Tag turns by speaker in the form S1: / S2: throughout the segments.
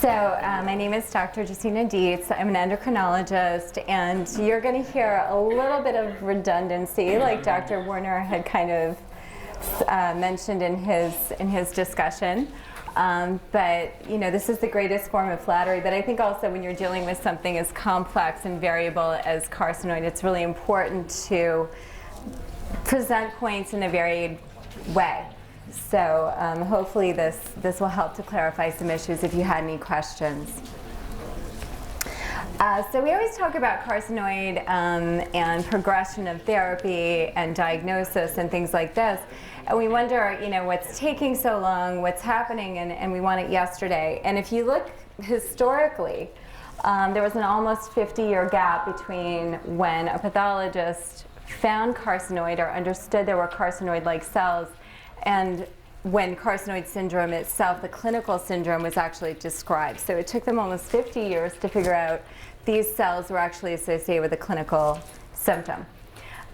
S1: My name is Dr. Justina Deitz. I'm an endocrinologist, and you're going to hear a little bit of redundancy, like Dr. Werner had kind of mentioned in his discussion. But this is the greatest form of flattery. But I think also when you're dealing with something as complex and variable as carcinoid, it's really important to present points in a varied way. So hopefully this will help to clarify some issues if you had any questions. So we always talk about carcinoid and progression of therapy and diagnosis and things like this. And we wonder, what's taking so long, what's happening, and we want it yesterday. And if you look historically, there was an almost 50-year gap between when a pathologist found carcinoid or understood there were carcinoid-like cells and when carcinoid syndrome itself, the clinical syndrome, was actually described. So it took them almost 50 years to figure out these cells were actually associated with a clinical symptom.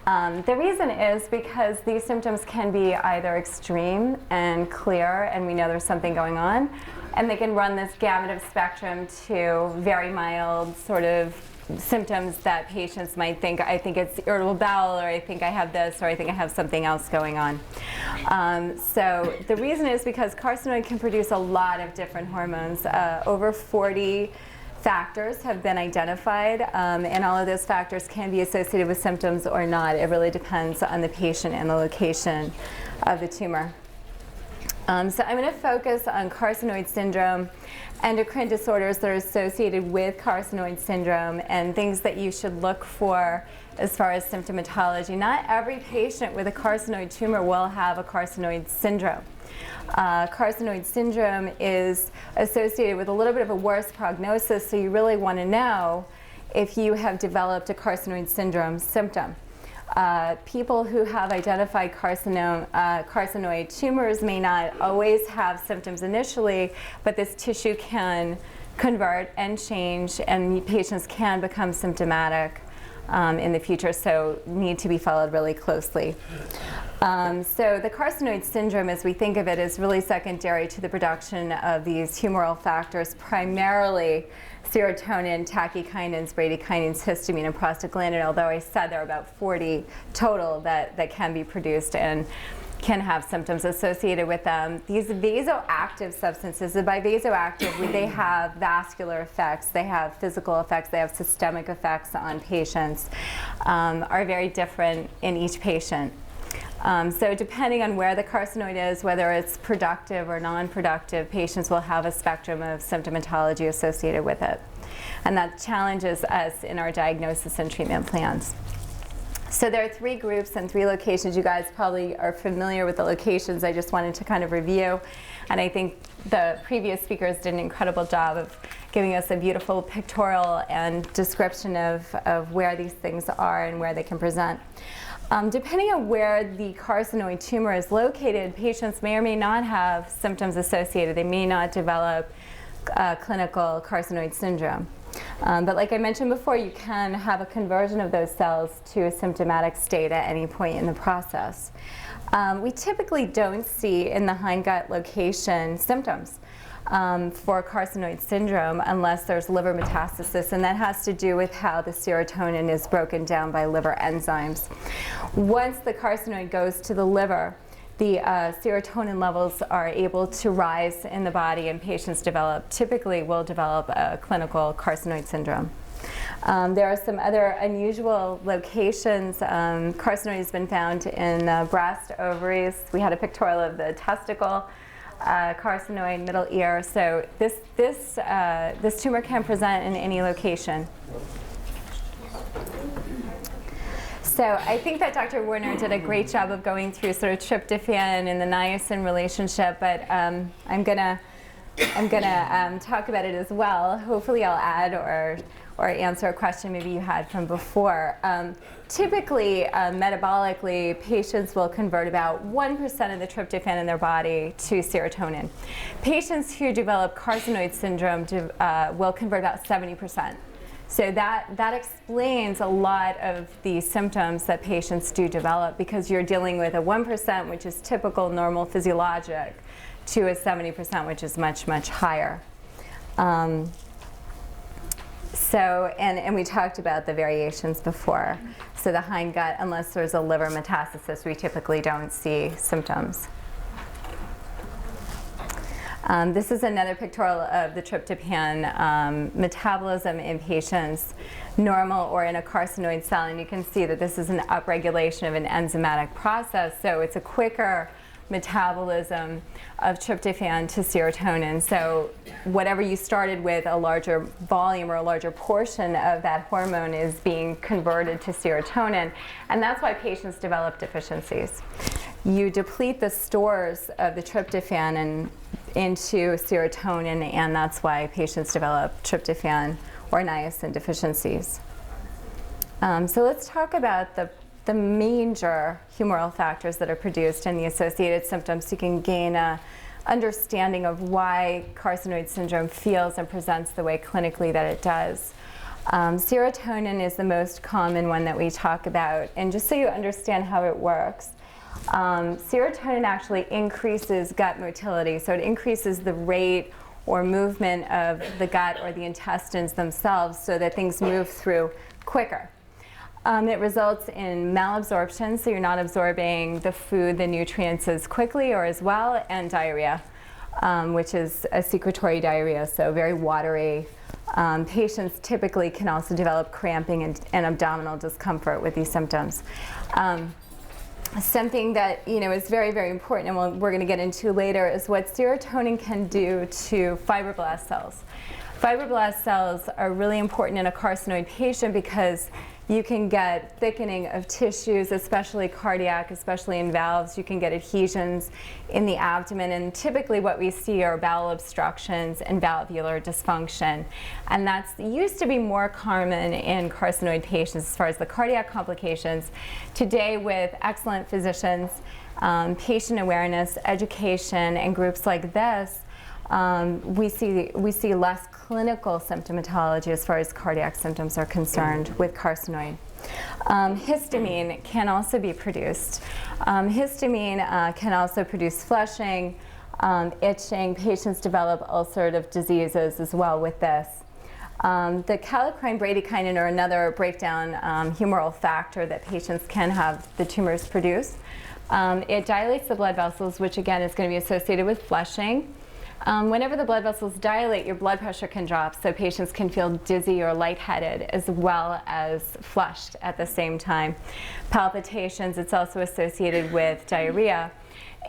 S1: The reason is because these symptoms can be either extreme and clear, and we know there's something going on, and they can run this gamut of spectrum to very mild sort of symptoms that patients might think, I think it's irritable bowel, or I think I have this, or I think I have something else going on. So the reason is because carcinoid can produce a lot of different hormones. Over 40 factors have been identified, and all of those factors can be associated with symptoms or not. It really depends on the patient and the location of the tumor. So I'm going to focus on carcinoid syndrome, endocrine disorders that are associated with carcinoid syndrome, and things that you should look for as far as symptomatology. Not every patient with a carcinoid tumor will have a carcinoid syndrome. Carcinoid syndrome is associated with a little bit of a worse prognosis, so you really want to know if you have developed a carcinoid syndrome symptom. People who have identified carcinoid tumors may not always have symptoms initially, but this tissue can convert and change, and patients can become symptomatic in the future, so need to be followed really closely. So the carcinoid syndrome, as we think of it, is really secondary to the production of these humoral factors, primarily serotonin, tachykinins, bradykinins, histamine, and prostaglandin, although I said there are about 40 total that can be produced and can have symptoms associated with them. These vasoactive substances, by vasoactive, they have vascular effects, they have physical effects, they have systemic effects on patients, are very different in each patient. So depending on where the carcinoid is, whether it's productive or non-productive, patients will have a spectrum of symptomatology associated with it. And that challenges us in our diagnosis and treatment plans. So there are 3 groups and 3 locations. You guys probably are familiar with the locations. I just wanted to kind of review. And I think the previous speakers did an incredible job of giving us a beautiful pictorial and description of where these things are and where they can present. Depending on where the carcinoid tumor is located, patients may or may not have symptoms associated. They may not develop clinical carcinoid syndrome. But like I mentioned before, you can have a conversion of those cells to a symptomatic state at any point in the process. We typically don't see in the hindgut location symptoms for carcinoid syndrome unless there's liver metastasis, and that has to do with how the serotonin is broken down by liver enzymes. Once the carcinoid goes to the liver, the serotonin levels are able to rise in the body, and patients typically will develop a clinical carcinoid syndrome. There are some other unusual locations. Carcinoid has been found in breast, ovaries. We had a pictorial of the testicle, carcinoid, middle ear. So this tumor can present in any location. So I think that Dr. Werner did a great job of going through sort of tryptophan and the niacin relationship, but I'm gonna talk about it as well. Hopefully I'll add or answer a question maybe you had from before. Typically, metabolically, patients will convert about 1% of the tryptophan in their body to serotonin. Patients who develop carcinoid syndrome will convert about 70%. So that explains a lot of the symptoms that patients do develop, because you're dealing with a 1%, which is typical, normal, physiologic, to a 70%, which is much, much higher. And we talked about the variations before. So the hindgut, unless there's a liver metastasis, we typically don't see symptoms. This is another pictorial of the tryptophan metabolism in patients, normal or in a carcinoid cell, and you can see that this is an upregulation of an enzymatic process, so it's a quicker metabolism of tryptophan to serotonin. So whatever you started with, a larger volume or a larger portion of that hormone is being converted to serotonin, and that's why patients develop deficiencies. You deplete the stores of the tryptophan into serotonin, and that's why patients develop tryptophan or niacin deficiencies. So let's talk about the major humoral factors that are produced and the associated symptoms, so you can gain a understanding of why carcinoid syndrome feels and presents the way clinically that it does. Serotonin is the most common one that we talk about, and just so you understand how it works, serotonin actually increases gut motility, so it increases the rate or movement of the gut or the intestines themselves so that things move through quicker. It results in malabsorption, so you're not absorbing the food, the nutrients as quickly or as well, and diarrhea, which is a secretory diarrhea, so very watery. Patients typically can also develop cramping and abdominal discomfort with these symptoms. Something that is very, very important, and we're going to get into later, is what serotonin can do to fibroblast cells. Fibroblast cells are really important in a carcinoid patient because you can get thickening of tissues, especially cardiac, especially in valves. You can get adhesions in the abdomen, and typically what we see are bowel obstructions and valvular dysfunction. And that's used to be more common in carcinoid patients as far as the cardiac complications. Today, with excellent physicians, patient awareness, education, and groups like this, we see less clinical symptomatology as far as cardiac symptoms are concerned with carcinoid. Histamine can also be produced. Histamine can also produce flushing, itching. Patients develop ulcerative diseases as well with this. The kallikrein bradykinin are another breakdown humoral factor that patients can have the tumors produce. It dilates the blood vessels, which again is going to be associated with flushing. Whenever the blood vessels dilate, your blood pressure can drop, so patients can feel dizzy or lightheaded as well as flushed at the same time. Palpitations, it's also associated with diarrhea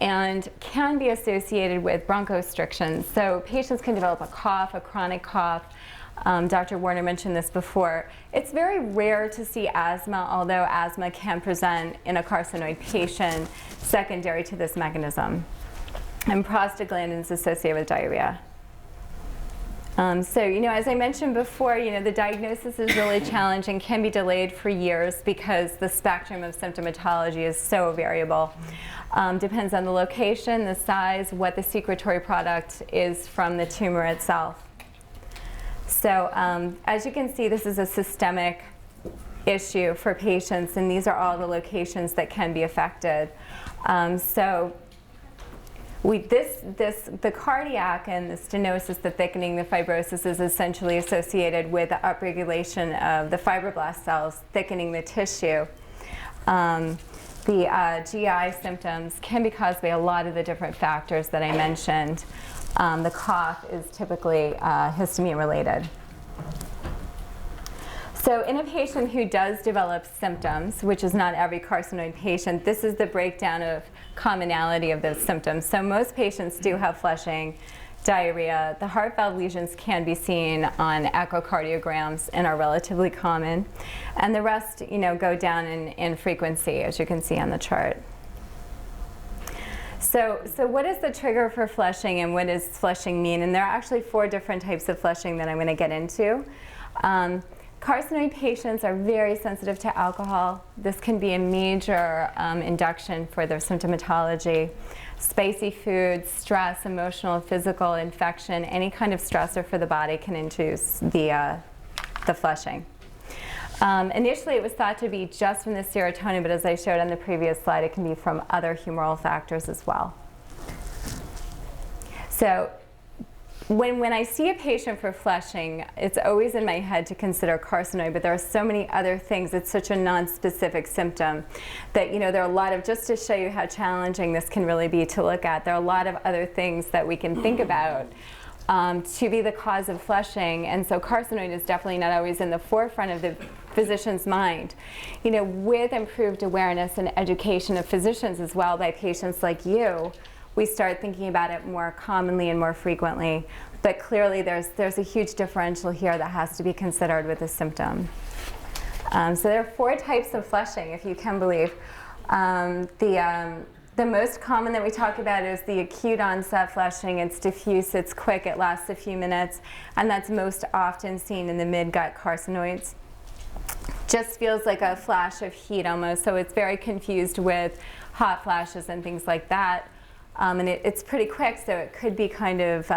S1: and can be associated with bronchoconstriction. So patients can develop a cough, a chronic cough. Dr. Warner mentioned this before. It's very rare to see asthma, although asthma can present in a carcinoid patient secondary to this mechanism. And prostaglandins associated with diarrhea. So, as I mentioned before, the diagnosis is really challenging, can be delayed for years because the spectrum of symptomatology is so variable. Depends on the location, the size, what the secretory product is from the tumor itself. So, as you can see, this is a systemic issue for patients, and these are all the locations that can be affected. The cardiac and the stenosis, the thickening, the fibrosis is essentially associated with the upregulation of the fibroblast cells, thickening the tissue. The GI symptoms can be caused by a lot of the different factors that I mentioned. The cough is typically histamine related. So in a patient who does develop symptoms, which is not every carcinoid patient, this is the breakdown of commonality of those symptoms. So most patients do have flushing, diarrhea. The heart valve lesions can be seen on echocardiograms and are relatively common. And the rest, go down in frequency, as you can see on the chart. So what is the trigger for flushing, and what does flushing mean? And there are actually 4 different types of flushing that I'm going to get into. Carcinoid patients are very sensitive to alcohol. This can be a major induction for their symptomatology. Spicy foods, stress, emotional, physical, infection, any kind of stressor for the body can induce the flushing. Initially, it was thought to be just from the serotonin, but as I showed on the previous slide, it can be from other humoral factors as well. So when I see a patient for flushing, it's always in my head to consider carcinoid, but there are so many other things. It's such a non-specific symptom that, there are a lot of, just to show you how challenging this can really be to look at, there are a lot of other things that we can think about to be the cause of flushing. And so carcinoid is definitely not always in the forefront of the physician's mind. With improved awareness and education of physicians as well by patients like you, we start thinking about it more commonly and more frequently. But clearly there's a huge differential here that has to be considered with the symptom. So there are 4 types of flushing, if you can believe. The most common that we talk about is the acute onset flushing. It's diffuse, it's quick, it lasts a few minutes, and that's most often seen in the mid-gut carcinoids. Just feels like a flash of heat almost, so it's very confused with hot flashes and things like that. And it's pretty quick, so it could be kind of,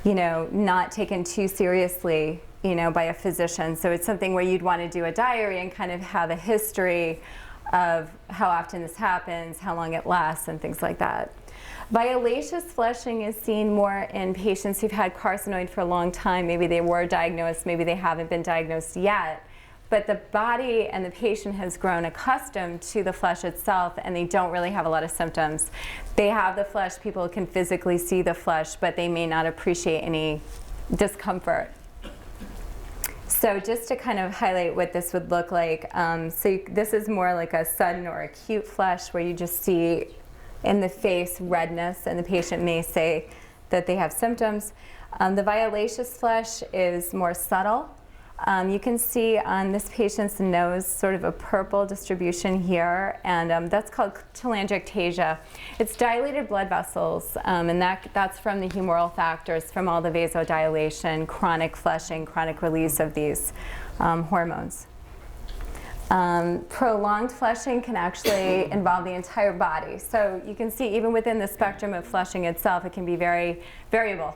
S1: not taken too seriously, by a physician. So it's something where you'd want to do a diary and kind of have a history of how often this happens, how long it lasts, and things like that. Violaceous flushing is seen more in patients who've had carcinoid for a long time. Maybe they were diagnosed, maybe they haven't been diagnosed yet. But the body and the patient has grown accustomed to the flush itself, and they don't really have a lot of symptoms. They have the flush, people can physically see the flush, but they may not appreciate any discomfort. So just to kind of highlight what this would look like, this is more like a sudden or acute flush where you just see in the face redness, and the patient may say that they have symptoms. The violaceous flush is more subtle. You can see on this patient's nose sort of a purple distribution here, and that's called telangiectasia. It's dilated blood vessels, and that's from the humoral factors, from all the vasodilation, chronic flushing, chronic release of these hormones. Prolonged flushing can actually involve the entire body. So you can see even within the spectrum of flushing itself, it can be very variable.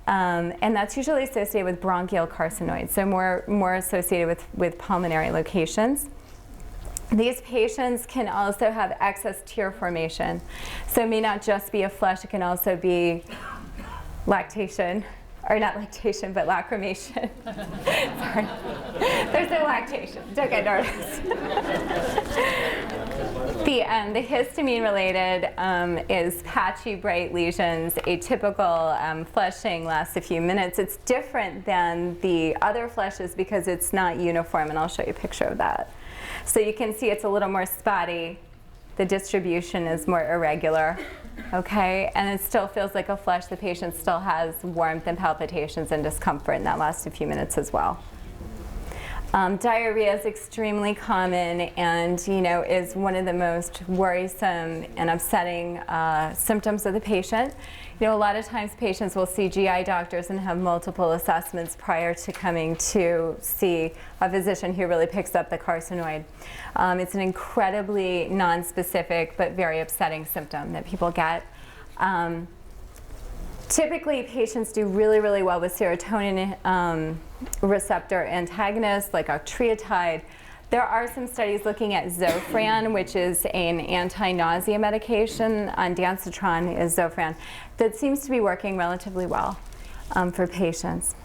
S1: And that's usually associated with bronchial carcinoid, so more associated with pulmonary locations. These patients can also have excess tear formation. So it may not just be a flush, it can also be lactation, or not lactation, but lacrimation. Sorry. There's no lactation. Don't get nervous. The histamine related is patchy, bright lesions. Atypical flushing lasts a few minutes. It's different than the other flushes because it's not uniform, and I'll show you a picture of that. So you can see it's a little more spotty. The distribution is more irregular. Okay, and it still feels like a flush. The patient still has warmth and palpitations and discomfort, and that lasts a few minutes as well. Diarrhea is extremely common, and is one of the most worrisome and upsetting symptoms of the patient. A lot of times patients will see GI doctors and have multiple assessments prior to coming to see a physician who really picks up the carcinoid. It's an incredibly nonspecific but very upsetting symptom that people get. Typically, patients do really, really well with serotonin receptor antagonists like octreotide. There are some studies looking at Zofran, which is an anti-nausea medication. Ondansetron is Zofran. That seems to be working relatively well for patients.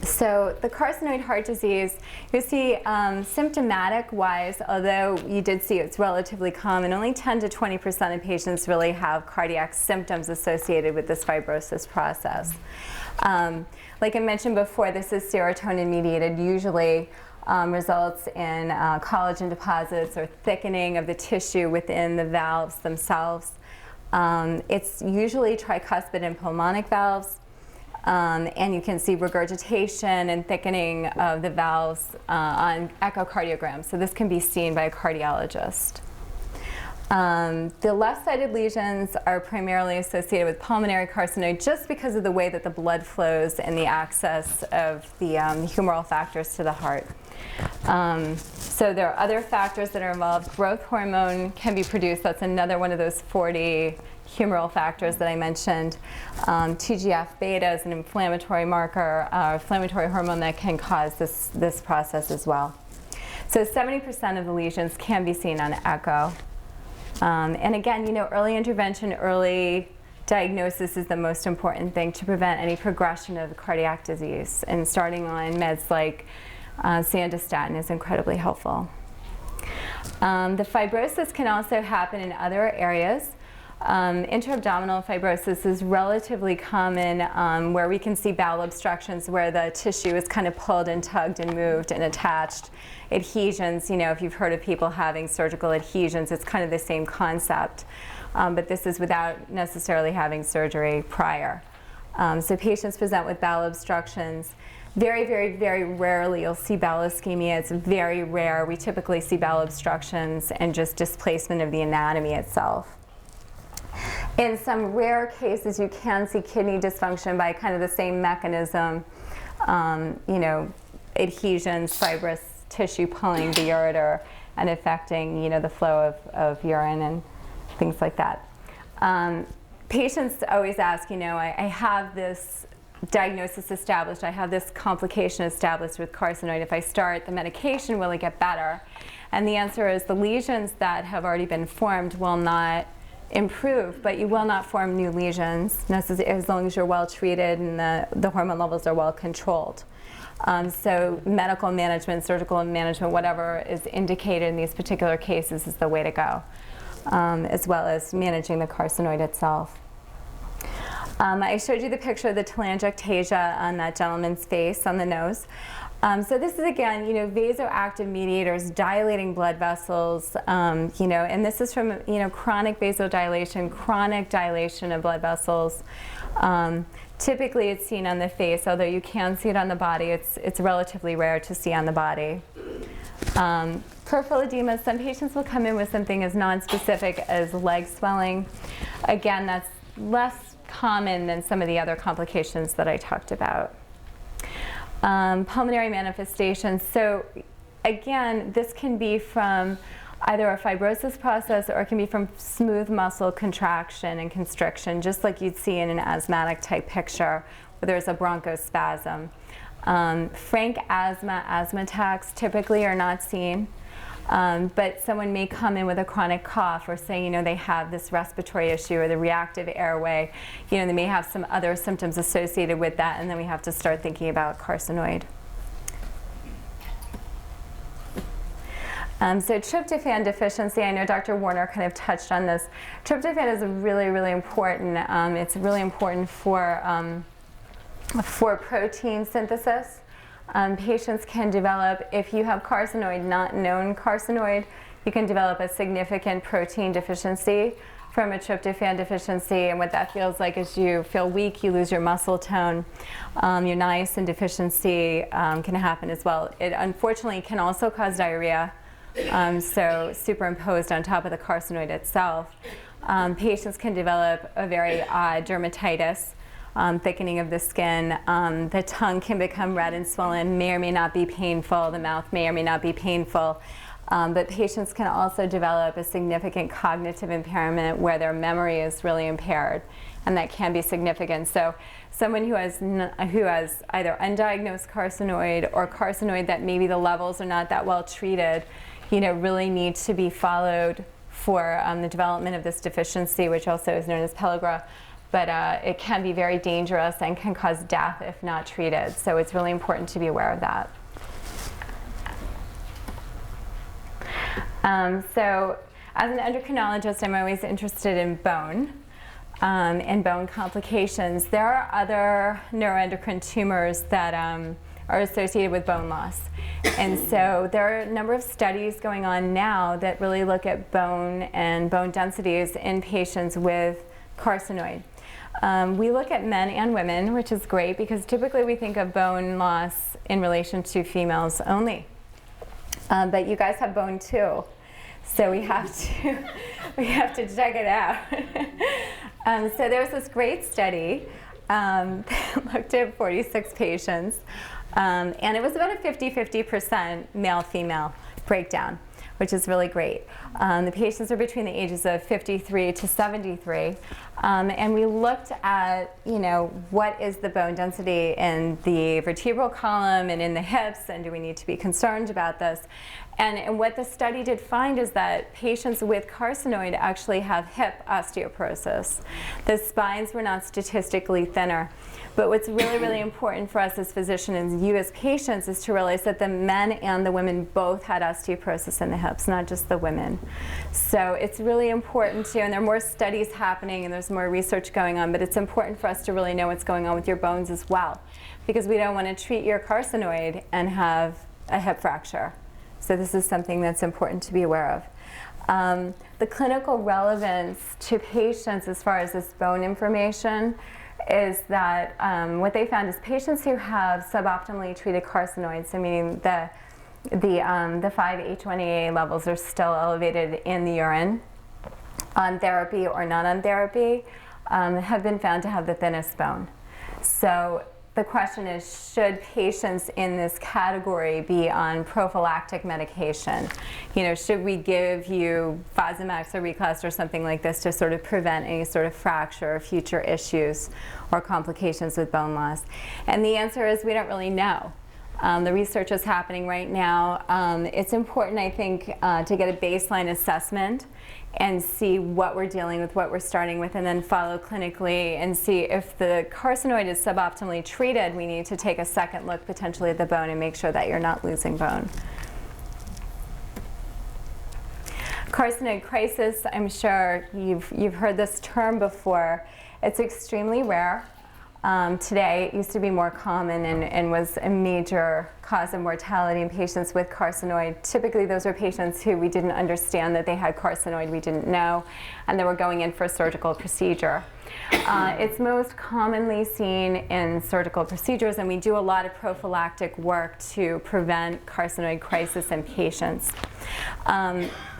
S1: So the carcinoid heart disease, you see symptomatic-wise, although you did see it's relatively common, only 10 to 20% of patients really have cardiac symptoms associated with this fibrosis process. Like I mentioned before, this is serotonin-mediated, usually results in collagen deposits or thickening of the tissue within the valves themselves. It's usually tricuspid and pulmonic valves. And you can see regurgitation and thickening of the valves on echocardiograms. So this can be seen by a cardiologist. The left-sided lesions are primarily associated with pulmonary carcinoid just because of the way that the blood flows and the access of the humoral factors to the heart. So there are other factors that are involved. Growth hormone can be produced. That's another one of those 40 humoral factors that I mentioned. TGF-beta is an inflammatory marker, inflammatory hormone that can cause this process as well. So 70% of the lesions can be seen on echo. And again, early intervention, early diagnosis is the most important thing to prevent any progression of cardiac disease, and starting on meds like Sandostatin is incredibly helpful. The fibrosis can also happen in other areas. Intra-abdominal fibrosis is relatively common, where we can see bowel obstructions where the tissue is kind of pulled and tugged and moved and attached. Adhesions, you know, if you've heard of people having surgical adhesions, it's kind of the same concept. But this is without necessarily having surgery prior. So patients present with bowel obstructions. Very, very, very rarely you'll see bowel ischemia. It's very rare. We typically see bowel obstructions and just displacement of the anatomy itself. In some rare cases, you can see kidney dysfunction by kind of the same mechanism, you know, adhesions, fibrous tissue pulling the ureter and affecting, you know, the flow of urine and things like that. Patients always ask, you know, I have this diagnosis established, I have this complication established with carcinoid. If I start the medication, will it get better? And the answer is the lesions that have already been formed will not improve, but you will not form new lesions as long as you're well treated and the hormone levels are well controlled. So medical management, surgical management, whatever is indicated in these particular cases is the way to go, as well as managing the carcinoid itself. I showed you the picture of the telangiectasia on that gentleman's face on the nose. So this is, again, you know, vasoactive mediators dilating blood vessels, you know, and this is from, you know, chronic vasodilation, chronic dilation of blood vessels. Typically it's seen on the face, although you can see it on the body. It's relatively rare to see on the body. Peripheral edema, some patients will come in with something as nonspecific as leg swelling. Again, that's less common than some of the other complications that I talked about. Pulmonary manifestations. So again, this can be from either a fibrosis process or it can be from smooth muscle contraction and constriction, just like you'd see in an asthmatic type picture where there's a bronchospasm. Frank asthma attacks typically are not seen. But someone may come in with a chronic cough or say, you know, they have this respiratory issue or the reactive airway. You know, they may have some other symptoms associated with that, and then we have to start thinking about carcinoid. So tryptophan deficiency, I know Dr. Warner kind of touched on this. Tryptophan is really, really important. It's really important for protein synthesis. Patients can develop, if you have carcinoid, not known carcinoid, you can develop a significant protein deficiency from a tryptophan deficiency, and what that feels like is you feel weak, you lose your muscle tone. Your niacin deficiency can happen as well. It unfortunately can also cause diarrhea, so superimposed on top of the carcinoid itself. Patients can develop a very odd dermatitis. Thickening of the skin. The tongue can become red and swollen, may or may not be painful. The mouth may or may not be painful. But patients can also develop a significant cognitive impairment where their memory is really impaired, and that can be significant. So someone who has either undiagnosed carcinoid or carcinoid that maybe the levels are not that well treated, you know, really needs to be followed for the development of this deficiency, which also is known as pellagra. But it can be very dangerous and can cause death if not treated. So it's really important to be aware of that. So as an endocrinologist, I'm always interested in bone and bone complications. There are other neuroendocrine tumors that are associated with bone loss. And so there are a number of studies going on now that really look at bone and bone densities in patients with carcinoid. We look at men and women, which is great because typically we think of bone loss in relation to females only. But you guys have bone too, so we have to check it out. So there's this great study that looked at 46 patients, and it was about a 50-50% male-female breakdown, which is really great. The patients are between the ages of 53 to 73, and we looked at, you know, what is the bone density in the vertebral column and in the hips, and do we need to be concerned about this? And what the study did find is that patients with carcinoid actually have hip osteoporosis. The spines were not statistically thinner. But what's really, really important for us as physicians and you as patients is to realize that the men and the women both had osteoporosis in the hips, not just the women. So it's really important to, and there are more studies happening and there's more research going on, but it's important for us to really know what's going on with your bones as well, because we don't want to treat your carcinoid and have a hip fracture. So this is something that's important to be aware of. The clinical relevance to patients as far as this bone information is that what they found is patients who have suboptimally treated carcinoids, so meaning the 5-HT levels are still elevated in the urine, on therapy or not on therapy, have been found to have the thinnest bone. So the question is, should patients in this category be on prophylactic medication? You know, should we give you Fosamax or Reclast or something like this to sort of prevent any sort of fracture or future issues or complications with bone loss? And the answer is we don't really know. The research is happening right now. It's important, I think, to get a baseline assessment and see what we're dealing with, what we're starting with, and then follow clinically and see if the carcinoid is suboptimally treated. We need to take a second look potentially at the bone and make sure that you're not losing bone. Carcinoid crisis, I'm sure you've heard this term before. It's extremely rare. Today, it used to be more common and was a major cause of mortality in patients with carcinoid. Typically, those are patients who we didn't understand that they had carcinoid, we didn't know, and they were going in for a surgical procedure. It's most commonly seen in surgical procedures, and we do a lot of prophylactic work to prevent carcinoid crisis in patients.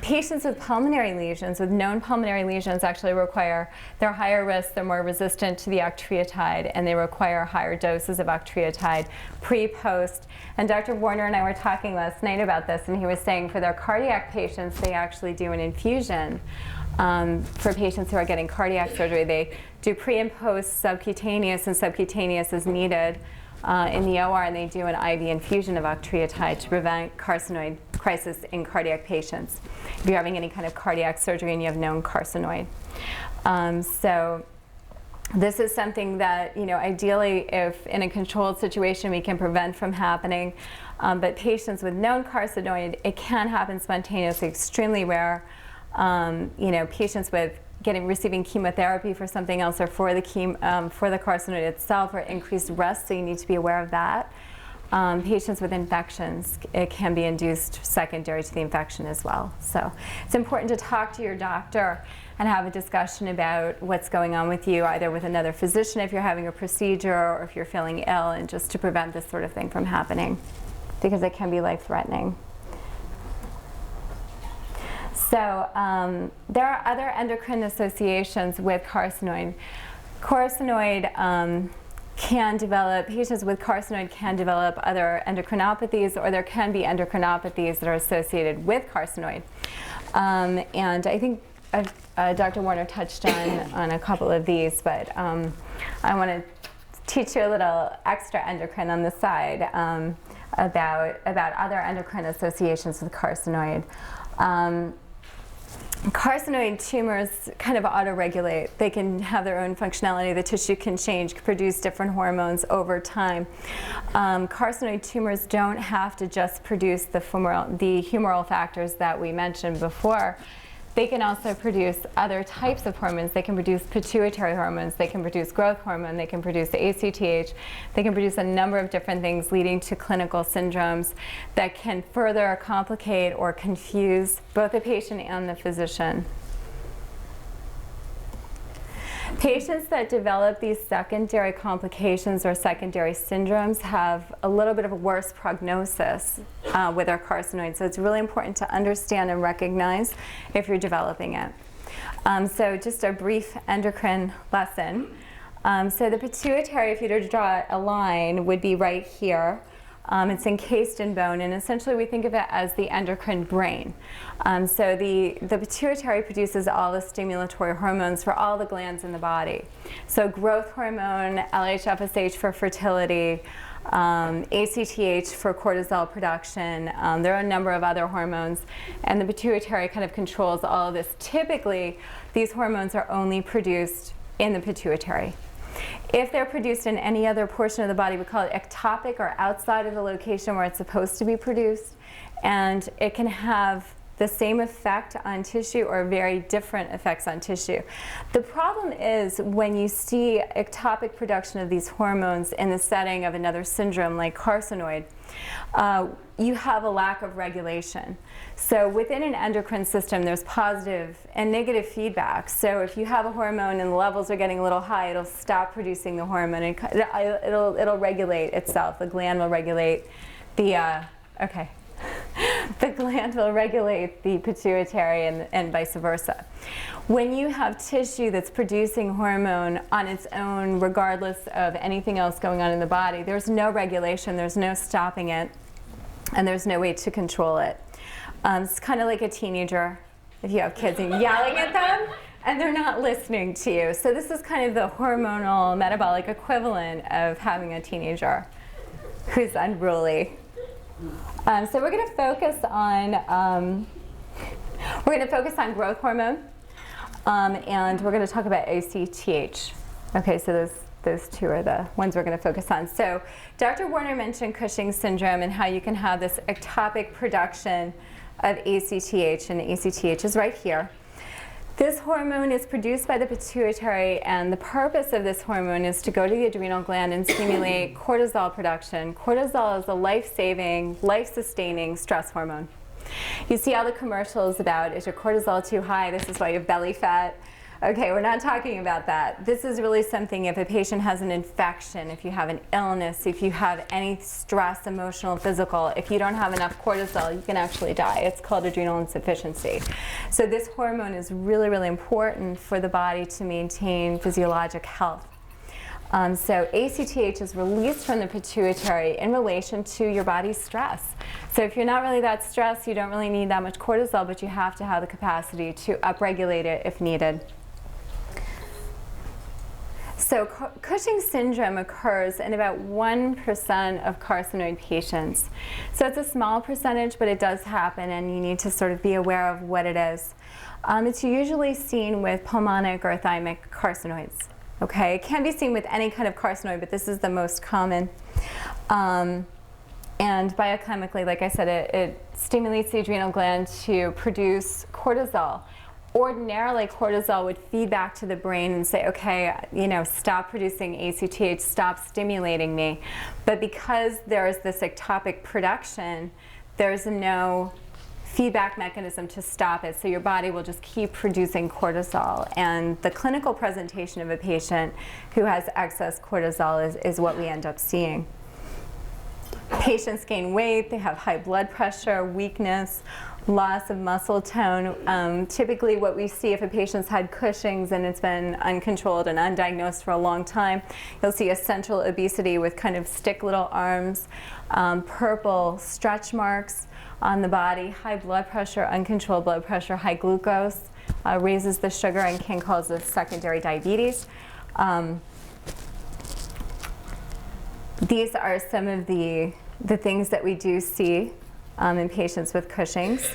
S1: Patients with pulmonary lesions, with known pulmonary lesions, actually they're higher risk, they're more resistant to the octreotide, and they require higher doses of octreotide pre-post. And Dr. Warner and I were talking last night about this, and he was saying for their cardiac patients, they actually do an infusion. For patients who are getting cardiac surgery, they do pre and post subcutaneous, and subcutaneous is needed in the OR, and they do an IV infusion of octreotide to prevent carcinoid crisis in cardiac patients if you're having any kind of cardiac surgery and you have known carcinoid. So this is something that, you know, ideally, if in a controlled situation, we can prevent from happening. But patients with known carcinoid, it can happen spontaneously, extremely rare. You know, patients with receiving chemotherapy for something else or for the carcinoid itself are increased risk, so you need to be aware of that. Patients with infections, it can be induced secondary to the infection as well. So it's important to talk to your doctor and have a discussion about what's going on with you, either with another physician if you're having a procedure or if you're feeling ill, and just to prevent this sort of thing from happening, because it can be life-threatening. So there are other endocrine associations with carcinoid. Patients with carcinoid can develop other endocrinopathies, or there can be endocrinopathies that are associated with carcinoid. And I think Dr. Warner touched on a couple of these, but I want to teach you a little extra endocrine on the side about other endocrine associations with carcinoid. Carcinoid tumors kind of auto-regulate. They can have their own functionality. The tissue can change, produce different hormones over time. Carcinoid tumors don't have to just produce the humoral factors that we mentioned before. They can also produce other types of hormones. They can produce pituitary hormones, they can produce growth hormone, they can produce ACTH, they can produce a number of different things, leading to clinical syndromes that can further complicate or confuse both the patient and the physician. Patients that develop these secondary complications or secondary syndromes have a little bit of a worse prognosis with their carcinoid. So it's really important to understand and recognize if you're developing it. So just a brief endocrine lesson. So the pituitary, if you were to draw a line, would be right here. It's encased in bone, and essentially we think of it as the endocrine brain. So the pituitary produces all the stimulatory hormones for all the glands in the body. So growth hormone, LH-FSH for fertility, ACTH for cortisol production. There are a number of other hormones, and the pituitary kind of controls all of this. Typically, these hormones are only produced in the pituitary. If they're produced in any other portion of the body, we call it ectopic, or outside of the location where it's supposed to be produced, and it can have the same effect on tissue or very different effects on tissue. The problem is when you see ectopic production of these hormones in the setting of another syndrome like carcinoid, you have a lack of regulation. So within an endocrine system, there's positive and negative feedback. So if you have a hormone and the levels are getting a little high, it'll stop producing the hormone and it'll regulate itself. The gland will regulate the, the gland will regulate the pituitary and vice versa. When you have tissue that's producing hormone on its own, regardless of anything else going on in the body, there's no regulation, there's no stopping it, and there's no way to control it. It's kind of like a teenager, if you have kids and you're yelling at them and they're not listening to you. So this is kind of the hormonal metabolic equivalent of having a teenager who's unruly. So we're going to focus on growth hormone, and we're going to talk about ACTH. Okay, so those two are the ones we're going to focus on. So Dr. Warner mentioned Cushing syndrome and how you can have this ectopic production of ACTH, and ACTH is right here. This hormone is produced by the pituitary, and the purpose of this hormone is to go to the adrenal gland and stimulate cortisol production. Cortisol is a life-saving, life-sustaining stress hormone. You see all the commercials about, is your cortisol too high? This is why you have belly fat. Okay, we're not talking about that. This is really something if a patient has an infection, if you have an illness, if you have any stress, emotional, physical, if you don't have enough cortisol, you can actually die. It's called adrenal insufficiency. So this hormone is really, really important for the body to maintain physiologic health. So ACTH is released from the pituitary in relation to your body's stress. So if you're not really that stressed, you don't really need that much cortisol, but you have to have the capacity to upregulate it if needed. So Cushing syndrome occurs in about 1% of carcinoid patients. So it's a small percentage, but it does happen, and you need to sort of be aware of what it is. It's usually seen with pulmonic or thymic carcinoids. Okay, it can be seen with any kind of carcinoid, but this is the most common. And biochemically, like I said, it stimulates the adrenal gland to produce cortisol. Ordinarily, cortisol would feed back to the brain and say, okay, stop producing ACTH, stop stimulating me. But because there is this ectopic production, there's no feedback mechanism to stop it, so your body will just keep producing cortisol. And the clinical presentation of a patient who has excess cortisol is what we end up seeing. Patients gain weight, they have high blood pressure, weakness, loss of muscle tone. Typically what we see if a patient's had Cushing's and it's been uncontrolled and undiagnosed for a long time, you'll see a central obesity with kind of stick little arms, purple stretch marks on the body, high blood pressure, uncontrolled blood pressure, high glucose, raises the sugar and can cause a secondary diabetes. These are some of the things that we do see in patients with Cushing's.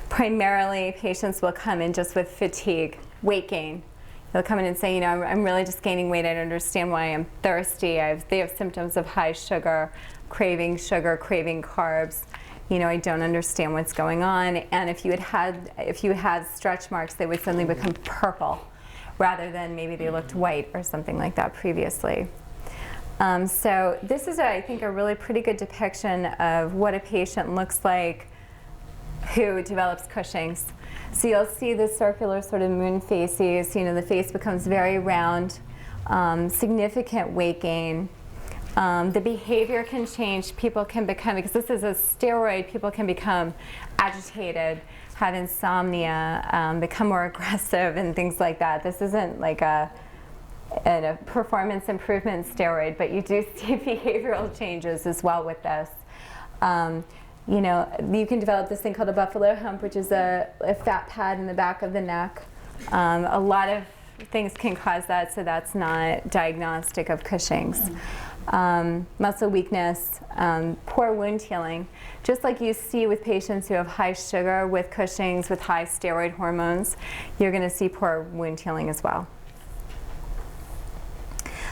S1: Primarily, patients will come in just with fatigue, weight gain. They'll come in and say, I'm really just gaining weight. I don't understand why I'm thirsty. They have symptoms of high sugar, craving carbs. I don't understand what's going on. And if you had stretch marks, they would suddenly become purple, rather than maybe they looked white or something like that previously. So this is, I think, a really pretty good depiction of what a patient looks like who develops Cushing's. So you'll see the circular sort of moon faces. The face becomes very round, significant weight gain. The behavior can change. People can become, because this is a steroid, people can become agitated, have insomnia, become more aggressive and things like that. This isn't like a performance improvement steroid, but you do see behavioral changes as well with this. You can develop this thing called a buffalo hump, which is a fat pad in the back of the neck. A lot of things can cause that, so that's not diagnostic of Cushing's. Muscle weakness, poor wound healing. Just like you see with patients who have high sugar with Cushing's, with high steroid hormones, you're going to see poor wound healing as well.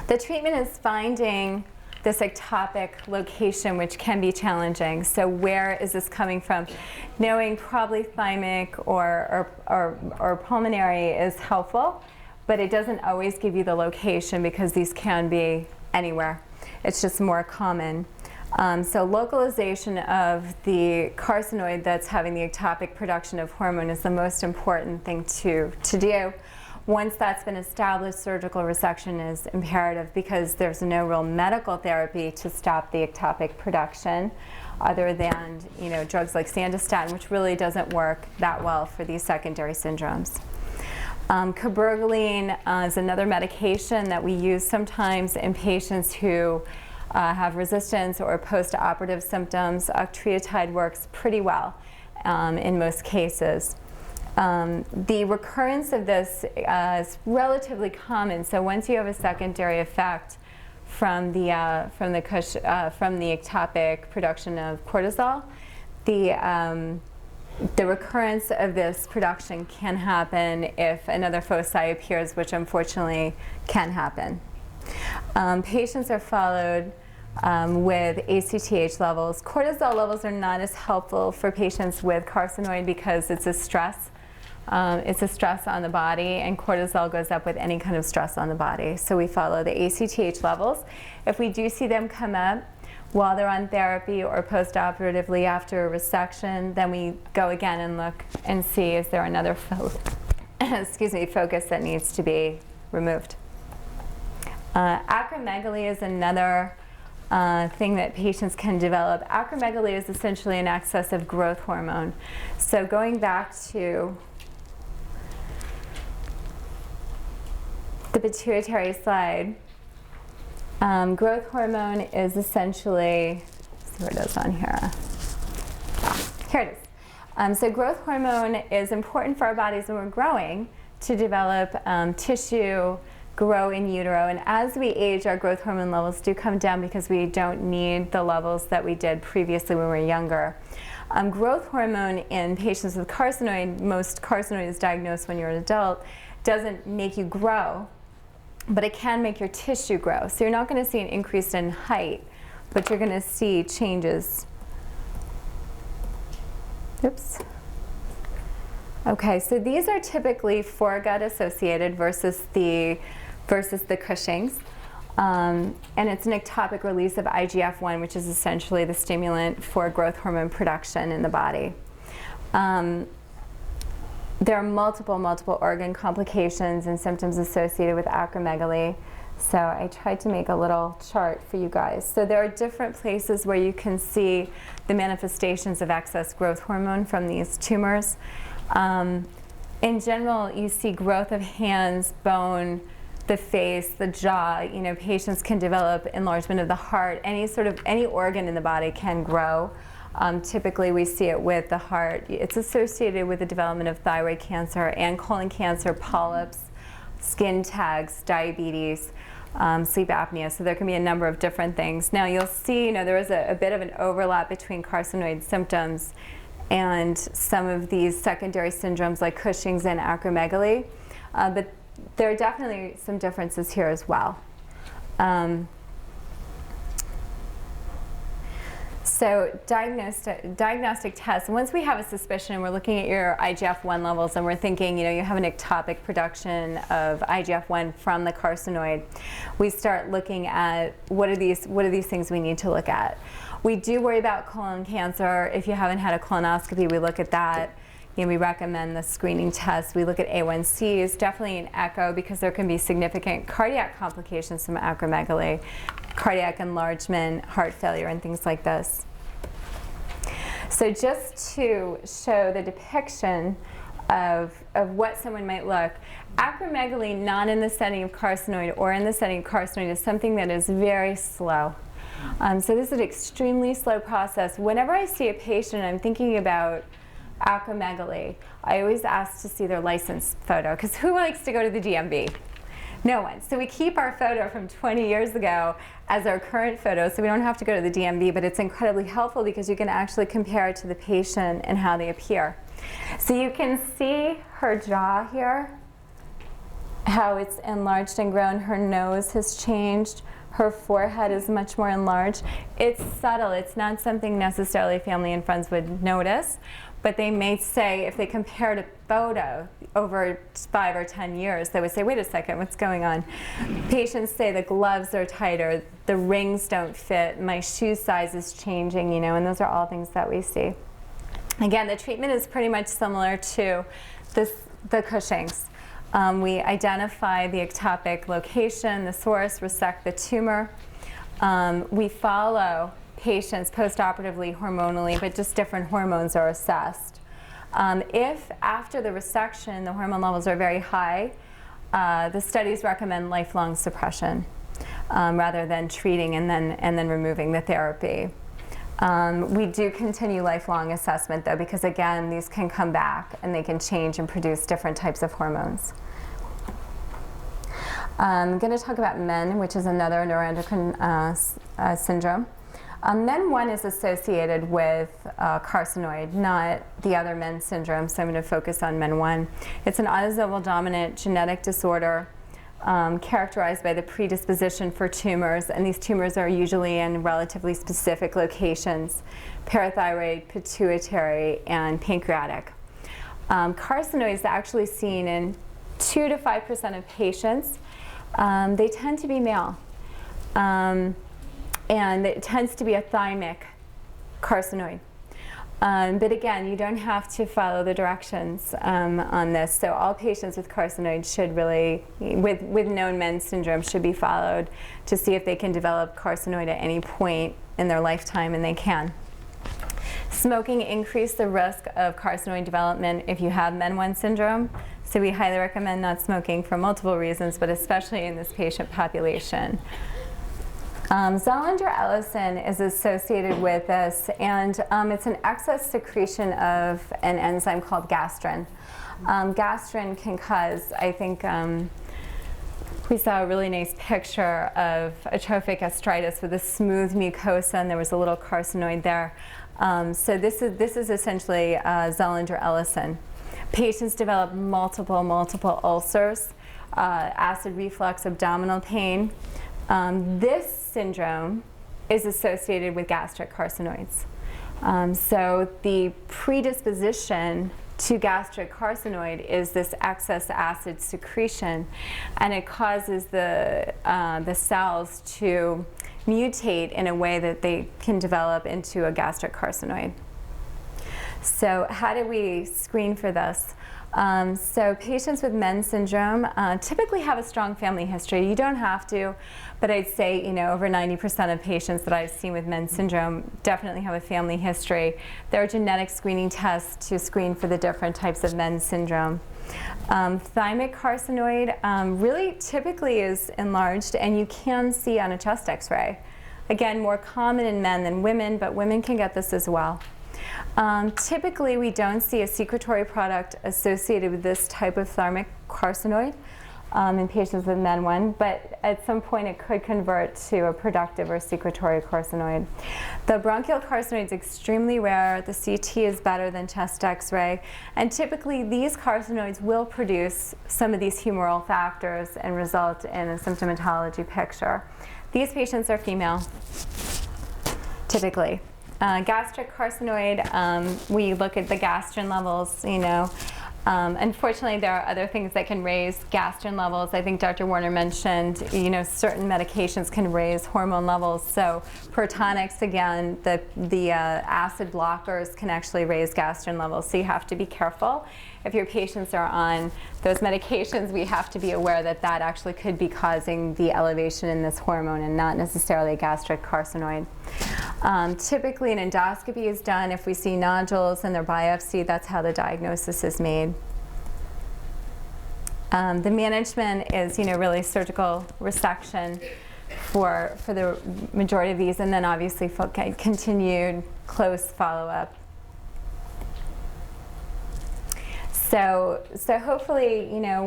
S1: The treatment is finding this ectopic location, which can be challenging. So where is this coming from? Knowing probably thymic or pulmonary is helpful, but it doesn't always give you the location because these can be anywhere. It's just more common. So localization of the carcinoid that's having the ectopic production of hormone is the most important thing to do. Once that's been established, surgical resection is imperative because there's no real medical therapy to stop the ectopic production other than, you know, drugs like Sandostatin, which really doesn't work that well for these secondary syndromes. Cabergoline is another medication that we use sometimes in patients who have resistance or post-operative symptoms. Octreotide works pretty well in most cases. The recurrence of this is relatively common. So once you have a secondary effect from the ectopic production of cortisol, the recurrence of this production can happen if another foci appears, which unfortunately can happen. Patients are followed with ACTH levels. Cortisol levels are not as helpful for patients with carcinoid because it's a stress. It's a stress on the body, and cortisol goes up with any kind of stress on the body. So we follow the ACTH levels. If we do see them come up while they're on therapy or post-operatively after a resection, then we go again and look and see is there another focus that needs to be removed. Acromegaly is another thing that patients can develop. Acromegaly is essentially an excessive growth hormone. So going back to the pituitary slide, growth hormone is essentially, let's see where it is on here. Here it is. So growth hormone is important for our bodies when we're growing to develop tissue, grow in utero, and as we age, our growth hormone levels do come down because we don't need the levels that we did previously when we were younger. Growth hormone in patients with carcinoid, most carcinoid is diagnosed when you're an adult, doesn't make you grow, but it can make your tissue grow. So you're not going to see an increase in height, but you're going to see changes. Oops. Okay, so these are typically foregut associated versus the Cushing's. And it's an ectopic release of IGF-1, which is essentially the stimulant for growth hormone production in the body. There are multiple organ complications and symptoms associated with acromegaly. So I tried to make a little chart for you guys. So there are different places where you can see the manifestations of excess growth hormone from these tumors. In general, you see growth of hands, bone, the face, the jaw. You know, patients can develop enlargement of the heart. Any organ in the body can grow. Typically, we see it with the heart. It's associated with the development of thyroid cancer and colon cancer, polyps, skin tags, diabetes, sleep apnea. So there can be a number of different things. Now you'll see, there is a bit of an overlap between carcinoid symptoms and some of these secondary syndromes like Cushing's and acromegaly, but there are definitely some differences here as well. So diagnostic tests, once we have a suspicion, we're looking at your IGF-1 levels and we're thinking, you have an ectopic production of IGF-1 from the carcinoid, we start looking at what are these things we need to look at. We do worry about colon cancer. If you haven't had a colonoscopy, we look at that. We recommend the screening test. We look at A1Cs, definitely an echo because there can be significant cardiac complications from acromegaly, cardiac enlargement, heart failure, and things like this. So just to show the depiction of what someone might look, acromegaly not in the setting of carcinoid or in the setting of carcinoid is something that is very slow. So this is an extremely slow process. Whenever I see a patient, I'm thinking about acromegaly, I always ask to see their license photo, because who likes to go to the DMV? No one. So we keep our photo from 20 years ago as our current photo, so we don't have to go to the DMV, but it's incredibly helpful because you can actually compare it to the patient and how they appear. So you can see her jaw here, how it's enlarged and grown. Her nose has changed. Her forehead is much more enlarged. It's subtle. It's not something necessarily family and friends would notice, but they may say, if they compared a photo over 5 or 10 years, they would say, wait a second, what's going on? Patients say the gloves are tighter, the rings don't fit, my shoe size is changing, you know, and those are all things that we see. Again, the treatment is pretty much similar to the Cushing's. We identify the ectopic location, the source, resect the tumor. We follow patients postoperatively hormonally, but just different hormones are assessed. If after the resection the hormone levels are very high, the studies recommend lifelong suppression rather than treating and then removing the therapy. We do continue lifelong assessment though, because again, these can come back and they can change and produce different types of hormones. I'm going to talk about MEN, which is another neuroendocrine syndrome. MEN1 is associated with carcinoid, not the other MEN syndrome, so I'm going to focus on MEN1. It's an autosomal dominant genetic disorder characterized by the predisposition for tumors, and these tumors are usually in relatively specific locations: parathyroid, pituitary, and pancreatic. Carcinoid is actually seen in 2 to 5% of patients. They tend to be male, and it tends to be a thymic carcinoid. But again, you don't have to follow the directions on this. So all patients with carcinoid should really, with known MEN syndrome, should be followed to see if they can develop carcinoid at any point in their lifetime, and they can. Smoking increases the risk of carcinoid development if you have MEN1 syndrome. So we highly recommend not smoking for multiple reasons, but especially in this patient population. Zollinger-Ellison is associated with this, and it's an excess secretion of an enzyme called gastrin. Gastrin can cause, I think, we saw a really nice picture of atrophic gastritis with a smooth mucosa, and there was a little carcinoid there. So this is essentially Zollinger-Ellison. Patients develop multiple ulcers, acid reflux, abdominal pain. This syndrome is associated with gastric carcinoids. So the predisposition to gastric carcinoid is this excess acid secretion, and it causes the cells to mutate in a way that they can develop into a gastric carcinoid. So how do we screen for this? So patients with MEN syndrome typically have a strong family history. You don't have to, but I'd say, you know, over 90% of patients that I've seen with MEN syndrome definitely have a family history. There are genetic screening tests to screen for the different types of MEN syndrome. Thymic carcinoid really typically is enlarged, and you can see on a chest x-ray. Again, more common in men than women, but women can get this as well. Typically, we don't see a secretory product associated with this type of thymic carcinoid in patients with MEN1, but at some point it could convert to a productive or secretory carcinoid. The bronchial carcinoid is extremely rare. The CT is better than chest x-ray, and typically these carcinoids will produce some of these humoral factors and result in a symptomatology picture. These patients are female, typically. Gastric carcinoid, we look at the gastrin levels, you know. Unfortunately, there are other things that can raise gastrin levels. I think Dr. Warner mentioned, you know, certain medications can raise hormone levels. So protonics, again, the acid blockers can actually raise gastrin levels. So you have to be careful. If your patients are on those medications, we have to be aware that that actually could be causing the elevation in this hormone and not necessarily a gastric carcinoid. Typically, an endoscopy is done. If we see nodules in their biopsy, that's how the diagnosis is made. The management is, you know, really surgical resection for the majority of these, and then obviously continued close follow-up. So hopefully, you know,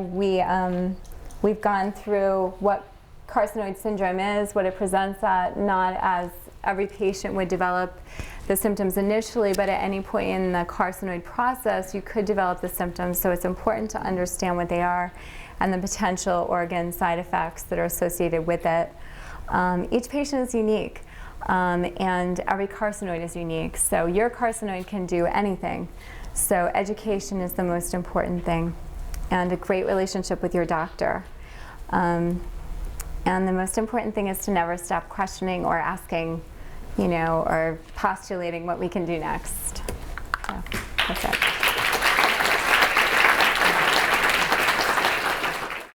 S1: we've gone through what carcinoid syndrome is, what it presents at, not as every patient would develop the symptoms initially, but at any point in the carcinoid process, you could develop the symptoms. So it's important to understand what they are and the potential organ side effects that are associated with it. Each patient is unique, and every carcinoid is unique. So your carcinoid can do anything. So education is the most important thing, and a great relationship with your doctor. And the most important thing is to never stop questioning or asking, you know, or postulating what we can do next. So that's it.